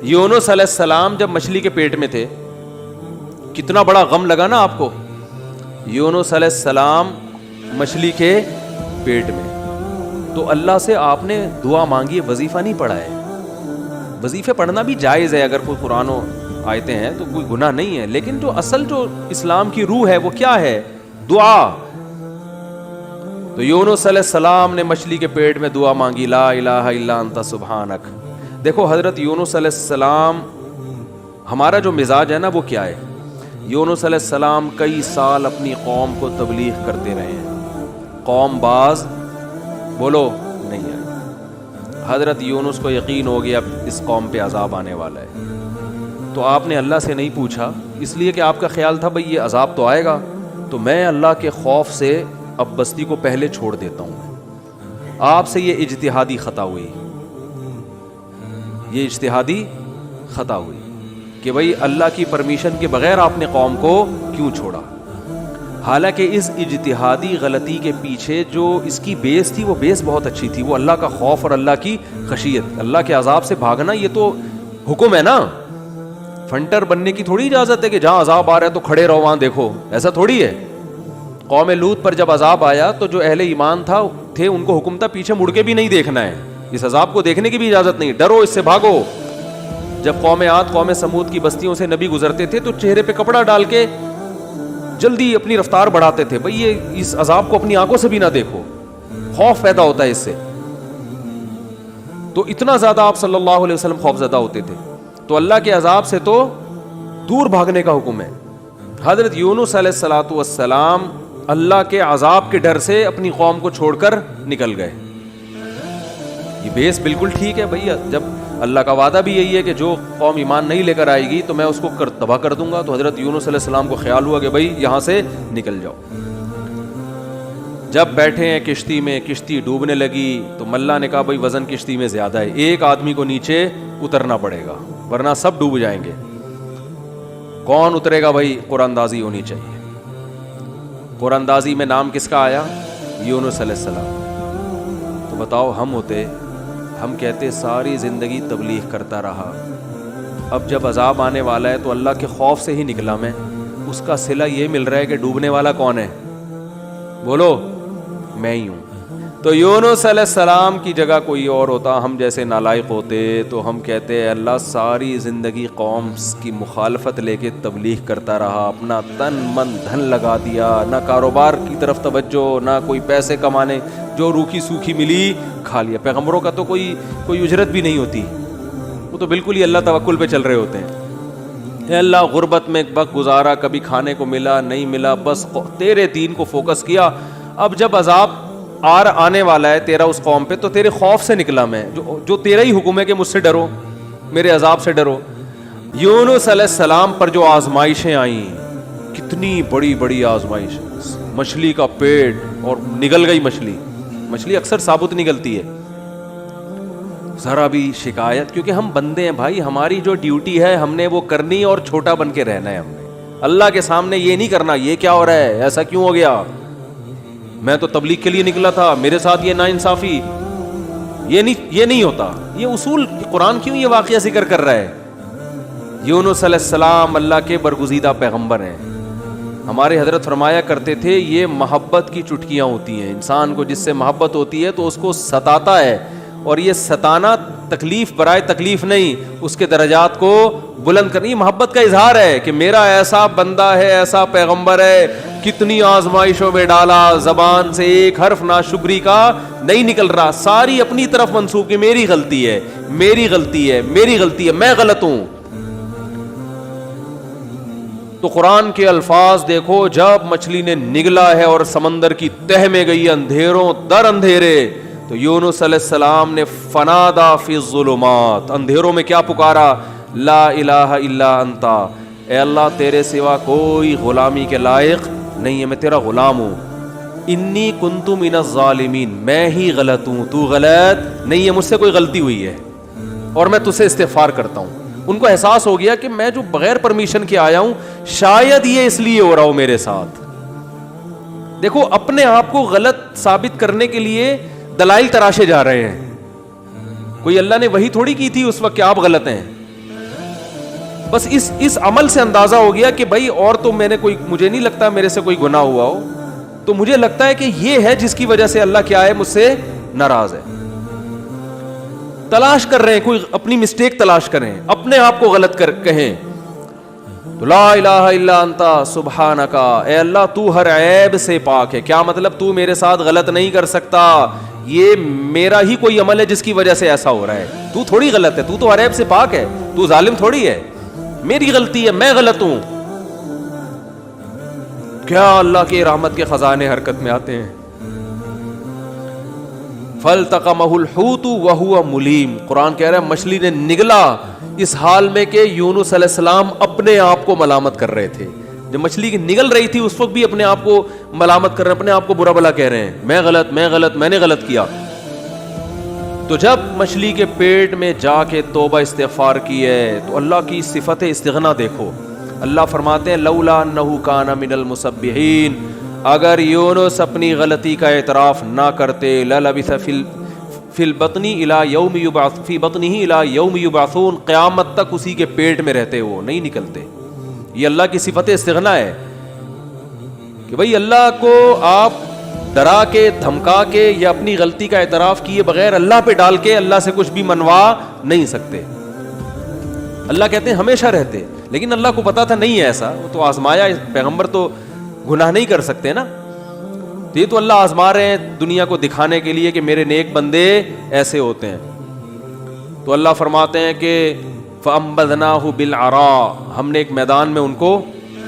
یونس علیہ السلام جب مچھلی کے پیٹ میں تھے, کتنا بڑا غم لگا نا آپ کو. یونس علیہ السلام مچھلی کے پیٹ میں, تو اللہ سے آپ نے دعا مانگی, وظیفہ نہیں پڑھا ہے. وظیفے پڑھنا بھی جائز ہے, اگر کوئی قرآن و آیتیں ہیں تو کوئی گناہ نہیں ہے, لیکن جو اصل جو اسلام کی روح ہے وہ کیا ہے؟ دعا. تو یونس علیہ السلام نے مچھلی کے پیٹ میں دعا مانگی, لا الہ الا انت سبحانک. دیکھو حضرت یونس علیہ السلام, ہمارا جو مزاج ہے نا وہ کیا ہے؟ یونس علیہ السلام کئی سال اپنی قوم کو تبلیغ کرتے رہے ہیں, قوم باز بولو نہیں آئی. حضرت یونس کو یقین ہو گیا اس قوم پہ عذاب آنے والا ہے, تو آپ نے اللہ سے نہیں پوچھا, اس لیے کہ آپ کا خیال تھا بھئی یہ عذاب تو آئے گا, تو میں اللہ کے خوف سے اب بستی کو پہلے چھوڑ دیتا ہوں. آپ سے یہ اجتہادی خطا ہوئی, یہ اجتہادی خطا ہوئی کہ بھئی اللہ کی پرمیشن کے بغیر آپ نے قوم کو کیوں چھوڑا. حالانکہ اس اجتہادی غلطی کے پیچھے جو اس کی بیس تھی وہ بیس بہت اچھی تھی, وہ اللہ کا خوف اور اللہ کی خشیت. اللہ کے عذاب سے بھاگنا یہ تو حکم ہے نا, فنٹر بننے کی تھوڑی اجازت ہے کہ جہاں عذاب آ رہا ہے تو کھڑے رہو وہاں دیکھو, ایسا تھوڑی ہے. قوم لوط پر جب عذاب آیا تو جو اہل ایمان تھے ان کو حکم تھا پیچھے مڑ کے بھی نہیں دیکھنا ہے, اس عذاب کو دیکھنے کی بھی اجازت نہیں, ڈرو اس سے بھاگو. جب قوم عاد قوم سمود کی بستیوں سے نبی گزرتے تھے تو چہرے پہ کپڑا ڈال کے جلدی اپنی رفتار بڑھاتے تھے, بھئی یہ اس عذاب کو اپنی آنکھوں سے بھی نہ دیکھو, خوف پیدا ہوتا ہے اس سے. تو اتنا زیادہ آپ صلی اللہ علیہ وسلم خوف زدہ ہوتے تھے, تو اللہ کے عذاب سے تو دور بھاگنے کا حکم ہے. حضرت یونس علیہ الصلوۃ والسلام اللہ کے عذاب کے ڈر سے اپنی قوم کو چھوڑ کر نکل گئے. یہ بیس بالکل ٹھیک ہے بھیا, جب اللہ کا وعدہ بھی یہی ہے کہ جو قوم ایمان نہیں لے کر آئے گی تو میں اس کو تباہ کر دوں گا. تو حضرت یونس علیہ السلام کو خیال ہوا کہ بھئی یہاں سے نکل جاؤ. جب بیٹھے ہیں کشتی میں, کشتی ڈوبنے لگی تو ملا نے کہا بھئی وزن کشتی میں زیادہ ہے, ایک آدمی کو نیچے اترنا پڑے گا ورنہ سب ڈوب جائیں گے. کون اترے گا بھئی؟ قرآن اندازی ہونی چاہیے. قرآن اندازی میں نام کس کا آیا؟ یونس علیہ السلام. تو بتاؤ ہم ہوتے, ہم کہتے ساری زندگی تبلیغ کرتا رہا, اب جب عذاب آنے والا ہے تو اللہ کے خوف سے ہی نکلا میں, اس کا صلہ یہ مل رہا ہے کہ ڈوبنے والا کون ہے؟ بولو, میں ہی ہوں. تو یونس علیہ السلام کی جگہ کوئی اور ہوتا, ہم جیسے نالائق ہوتے تو ہم کہتے اللہ ساری زندگی قوم کی مخالفت لے کے تبلیغ کرتا رہا, اپنا تن من دھن لگا دیا, نہ کاروبار کی طرف توجہ, نہ کوئی پیسے کمانے, جو روکھی سوکھی ملی کھا لیا. پیغمبروں کا تو کوئی اجرت بھی نہیں ہوتی, وہ تو بالکل ہی اللہ توکل پہ چل رہے ہوتے ہیں. اے اللہ غربت میں وقت گزارا, کبھی کھانے کو ملا نہیں ملا, بس تیرے دین کو فوکس کیا. اب جب عذاب آنے والا ہے تیرا اس قوم پہ تو تیرے خوف سے نکلا میں, جو تیرا ہی حکم ہے کہ مجھ سے ڈرو, میرے عذاب سے ڈرو. یونس علیہ السلام پر جو آزمائشیں آئیں, کتنی بڑی بڑی آزمائش, مچھلی کا پیٹ اور نگل گئی مچھلی. مچھلی اکثر ثابت نگلتی ہے, ذرا بھی شکایت, کیونکہ ہم بندے ہیں بھائی, ہماری جو ڈیوٹی ہے ہم نے وہ کرنی اور چھوٹا بن کے رہنا ہے. ہم نے اللہ کے سامنے یہ نہیں کرنا یہ کیا ہو رہا ہے, ایسا کیوں ہو گیا, میں تو تبلیغ کے لیے نکلا تھا, میرے ساتھ یہ ناانصافی, یہ نہیں ہوتا. یہ اصول قرآن کیوں یہ واقعہ ذکر کر رہا ہے؟ یونس علیہ السلام اللہ کے برگزیدہ پیغمبر ہیں. ہمارے حضرت فرمایا کرتے تھے یہ محبت کی چٹکیاں ہوتی ہیں, انسان کو جس سے محبت ہوتی ہے تو اس کو ستاتا ہے, اور یہ ستانا تکلیف برائے تکلیف نہیں, اس کے درجات کو بلند کرنی, محبت کا اظہار ہے کہ میرا ایسا بندہ ہے, ایسا پیغمبر ہے, کتنی آزمائشوں میں ڈالا, زبان سے ایک حرف ناشکری کا نہیں نکل رہا, ساری اپنی طرف منسوب کہ میری غلطی ہے, میری غلطی ہے, میری غلطی ہے, میں غلط ہوں. تو قرآن کے الفاظ دیکھو, جب مچھلی نے نگلا ہے اور سمندر کی تہ میں گئی اندھیروں در اندھیرے, تو یونس علیہ السلام نے فنادا فی الظلمات, اندھیروں میں کیا پکارا, لا الہ الا انت, اے اللہ تیرے سوا کوئی غلامی کے لائق نہیں ہے, میں تیرا غلام ہوں. انی کنت من الظالمین, میں ہی غلط ہوں, تو غلط نہیں ہے, مجھ سے کوئی غلطی ہوئی ہے اور میں تجھ سے استغفار کرتا ہوں. ان کو احساس ہو گیا کہ میں جو بغیر پرمیشن کے آیا ہوں شاید یہ اس لیے ہو رہا ہو میرے ساتھ. دیکھو اپنے آپ کو غلط ثابت کرنے کے لیے دلائل تراشے جا رہے ہیں. کوئی اللہ نے وہی تھوڑی کی تھی اس وقت کہ آپ غلط ہیں, بس اس عمل سے اندازہ ہو گیا کہ بھائی اور تو میں نے کوئی, مجھے نہیں لگتا میرے سے کوئی گناہ ہوا ہو, تو مجھے لگتا ہے کہ یہ ہے جس کی وجہ سے اللہ کیا ہے, مجھ سے ناراض ہے. تلاش کر رہے ہیں, کوئی اپنی مسٹیک تلاش کریں, اپنے آپ کو غلط کہیں تو لا الہ الا انتا سبحانک, اے اللہ تو ہر عیب سے پاک ہے. کیا مطلب؟ تو میرے ساتھ غلط نہیں کر سکتا, یہ میرا ہی کوئی عمل ہے جس کی وجہ سے ایسا ہو رہا ہے. تو تھوڑی غلط ہے, تو ہر عیب سے پاک ہے, تو ظالم تھوڑی ہے, میری غلطی ہے, میں غلط ہوں. کیا اللہ کے رحمت کے خزانے حرکت میں آتے ہیں. فَالْتَقَمَهُ الْحُوتُ وَهُوَ مُلِيمٌ, قرآن کہہ رہا ہے مچھلی نے نگلا اس حال میں کہ یونس علیہ السلام اپنے آپ کو ملامت کر رہے تھے. جب مچھلی کی نگل رہی تھی اس وقت بھی اپنے آپ کو ملامت کر رہے ہیں, اپنے آپ کو برا بھلا کہہ رہے ہیں, میں غلط, میں نے غلط کیا. تو جب مچھلی کے پیٹ میں جا کے توبہ استغفار کی ہے تو اللہ کی صفت استغنا دیکھو. اللہ فرماتے ہیں لولا انہ کان من المسبحین, اگر یونس اپنی غلطی کا اعتراف نہ کرتے, للبث فی البطن الی یوم یبعث فی بطنہ الی یوم یبعثون, قیامت تک اسی کے پیٹ میں رہتے, وہ نہیں نکلتے. یہ اللہ کی صفت استغنا ہے کہ بھئی اللہ کو آپ ڈرا کے, دھمکا کے یا اپنی غلطی کا اعتراف کیے بغیر اللہ پہ ڈال کے اللہ سے کچھ بھی منوا نہیں سکتے. اللہ کہتے ہیں ہمیشہ رہتے, لیکن اللہ کو پتا تھا نہیں ہے ایسا, وہ تو آزمایا. پیغمبر تو گناہ نہیں کر سکتے نا, تو یہ تو اللہ آزما رہے ہیں دنیا کو دکھانے کے لیے کہ میرے نیک بندے ایسے ہوتے ہیں. تو اللہ فرماتے ہیں کہ فَأَنبَذْنَاهُ بِالْعَرَاءِ, ہم نے ایک میدان میں ان کو,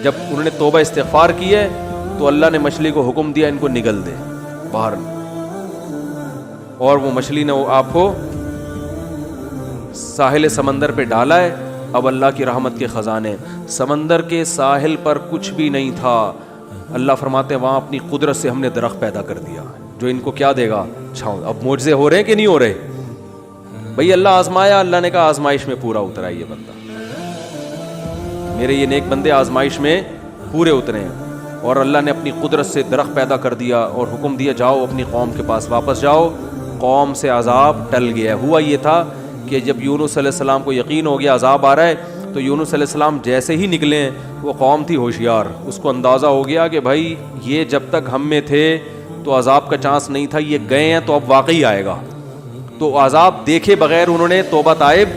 جب انہوں نے توبہ استغفار کی ہے تو اللہ نے مچھلی کو حکم دیا ان کو نگل دے باہر, اور وہ مچھلی نے آپ کو ساحل سمندر پہ ڈالا ہے. اب اللہ کی رحمت کے خزانے, سمندر کے ساحل پر کچھ بھی نہیں تھا. اللہ فرماتے ہیں وہاں اپنی قدرت سے ہم نے درخت پیدا کر دیا جو ان کو کیا دے گا, چھاؤں. اب معجزے ہو رہے ہیں کہ نہیں ہو رہے بھئی؟ اللہ آزمایا, اللہ نے کہا آزمائش میں پورا اترا یہ بندہ, میرے یہ نیک بندے آزمائش میں پورے اترے ہیں. اور اللہ نے اپنی قدرت سے درخت پیدا کر دیا اور حکم دیا جاؤ اپنی قوم کے پاس واپس جاؤ. قوم سے عذاب ٹل گیا. ہوا یہ تھا کہ جب یونس علیہ السلام کو یقین ہو گیا عذاب آ رہا ہے, تو یونس علیہ السلام جیسے ہی نکلے, وہ قوم تھی ہوشیار, اس کو اندازہ ہو گیا کہ بھائی یہ جب تک ہم میں تھے تو عذاب کا چانس نہیں تھا, یہ گئے ہیں تو اب واقعی آئے گا. تو عذاب دیکھے بغیر انہوں نے توبہ تائب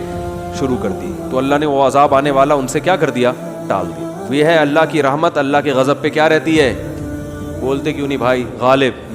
شروع کر دی, تو اللہ نے وہ عذاب آنے والا ان سے کیا کر دیا, ٹال دیا. یہ ہے اللہ کی رحمت. اللہ کے غضب پہ کیا رہتی ہے, بولتے کیوں نہیں بھائی, غالب.